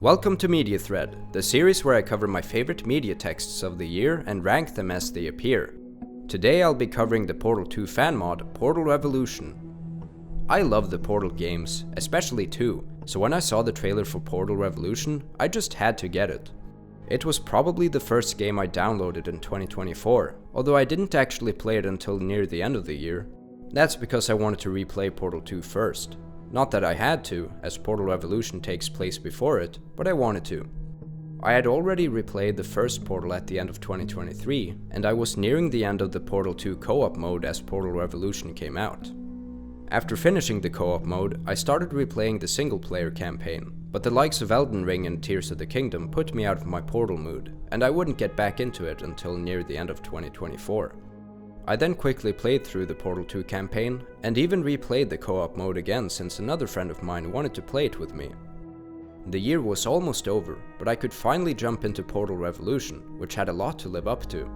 Welcome to Media Thread, the series where I cover my favorite media texts of the year and rank them as they appear. Today I'll be covering the Portal 2 fan mod, Portal Revolution. I love the Portal games, especially 2, so when I saw the trailer for Portal Revolution, I just had to get it. It was probably the first game I downloaded in 2024, although I didn't actually play it until near the end of the year. That's because I wanted to replay Portal 2 first. Not that I had to, as Portal Revolution takes place before it, but I wanted to. I had already replayed the first Portal at the end of 2023, and I was nearing the end of the Portal 2 co-op mode as Portal Revolution came out. After finishing the co-op mode, I started replaying the single-player campaign, but the likes of Elden Ring and Tears of the Kingdom put me out of my Portal mood, and I wouldn't get back into it until near the end of 2024. I then quickly played through the Portal 2 campaign, and even replayed the co-op mode again since another friend of mine wanted to play it with me. The year was almost over, but I could finally jump into Portal Revolution, which had a lot to live up to.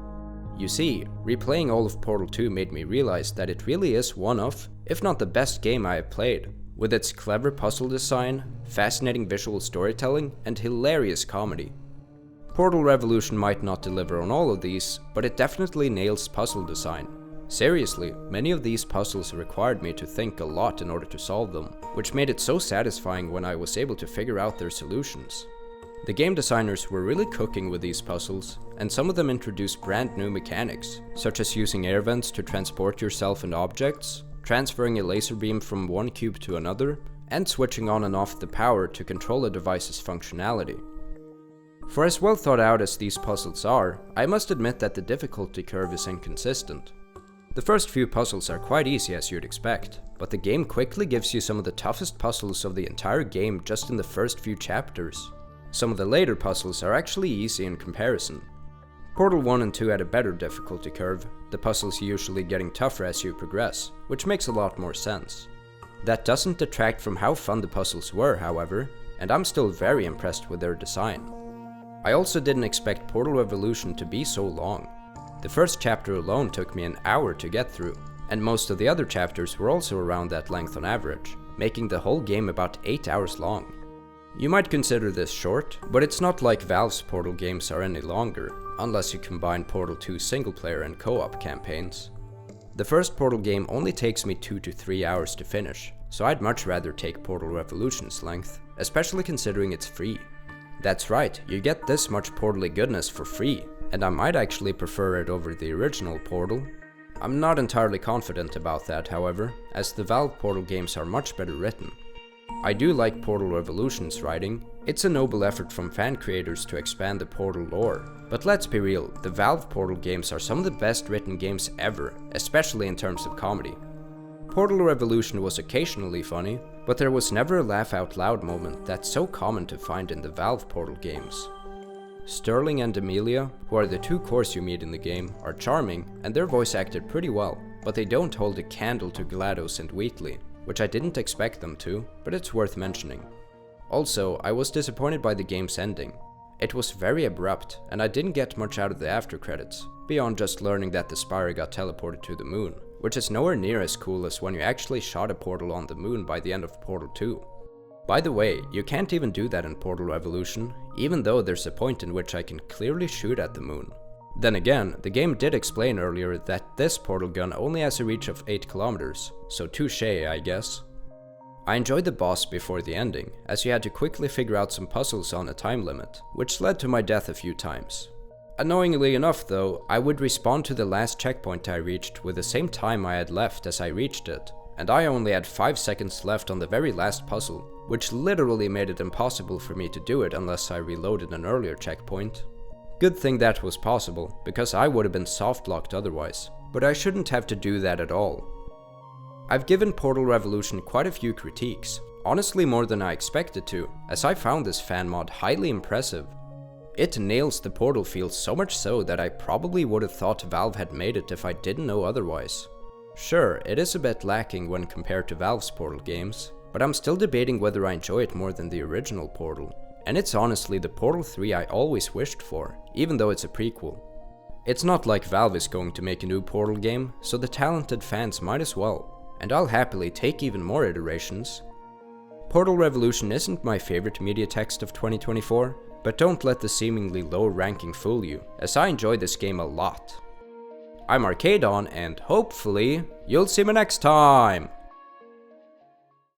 You see, replaying all of Portal 2 made me realize that it really is one of, if not the best game I have played, with its clever puzzle design, fascinating visual storytelling, and hilarious comedy. Portal Revolution might not deliver on all of these, but it definitely nails puzzle design. Seriously, many of these puzzles required me to think a lot in order to solve them, which made it so satisfying when I was able to figure out their solutions. The game designers were really cooking with these puzzles, and some of them introduced brand new mechanics, such as using air vents to transport yourself and objects, transferring a laser beam from one cube to another, and switching on and off the power to control a device's functionality. For as well thought out as these puzzles are, I must admit that the difficulty curve is inconsistent. The first few puzzles are quite easy as you'd expect, but the game quickly gives you some of the toughest puzzles of the entire game just in the first few chapters. Some of the later puzzles are actually easy in comparison. Portal 1 and 2 had a better difficulty curve, the puzzles usually getting tougher as you progress, which makes a lot more sense. That doesn't detract from how fun the puzzles were, however, and I'm still very impressed with their design. I also didn't expect Portal Revolution to be so long. The first chapter alone took me an hour to get through, and most of the other chapters were also around that length on average, making the whole game about 8 hours long. You might consider this short, but it's not like Valve's Portal games are any longer, unless you combine Portal 2 single-player and co-op campaigns. The first Portal game only takes me 2 to 3 hours to finish, so I'd much rather take Portal Revolution's length, especially considering it's free. That's right, you get this much Portal-y goodness for free, and I might actually prefer it over the original Portal. I'm not entirely confident about that, however, as the Valve Portal games are much better written. I do like Portal Revolution's writing. It's a noble effort from fan creators to expand the Portal lore, but let's be real, the Valve Portal games are some of the best written games ever, especially in terms of comedy. Portal Revolution was occasionally funny, but there was never a laugh-out-loud moment that's so common to find in the Valve Portal games. Sterling and Amelia, who are the two cores you meet in the game, are charming, and they're voice acted pretty well, but they don't hold a candle to GLaDOS and Wheatley, which I didn't expect them to, but it's worth mentioning. Also, I was disappointed by the game's ending. It was very abrupt, and I didn't get much out of the after credits, beyond just learning that the Spire got teleported to the moon, which is nowhere near as cool as when you actually shot a portal on the moon by the end of Portal 2. By the way, you can't even do that in Portal Revolution, even though there's a point in which I can clearly shoot at the moon. Then again, the game did explain earlier that this portal gun only has a reach of 8 kilometers, so touché, I guess. I enjoyed the boss before the ending, as you had to quickly figure out some puzzles on a time limit, which led to my death a few times. Annoyingly enough though, I would respawn to the last checkpoint I reached with the same time I had left as I reached it, and I only had 5 seconds left on the very last puzzle, which literally made it impossible for me to do it unless I reloaded an earlier checkpoint. Good thing that was possible, because I would have been soft-locked otherwise, but I shouldn't have to do that at all. I've given Portal Revolution quite a few critiques, honestly more than I expected to, as I found this fan mod highly impressive. It nails the Portal feel so much so that I probably would have thought Valve had made it if I didn't know otherwise. Sure, it is a bit lacking when compared to Valve's Portal games, but I'm still debating whether I enjoy it more than the original Portal. And it's honestly the Portal 3 I always wished for, even though it's a prequel. It's not like Valve is going to make a new Portal game, so the talented fans might as well, and I'll happily take even more iterations. Portal Revolution isn't my favorite media text of 2024, but don't let the seemingly low ranking fool you, as I enjoy this game a lot. I'm Arcane, and hopefully, you'll see me next time!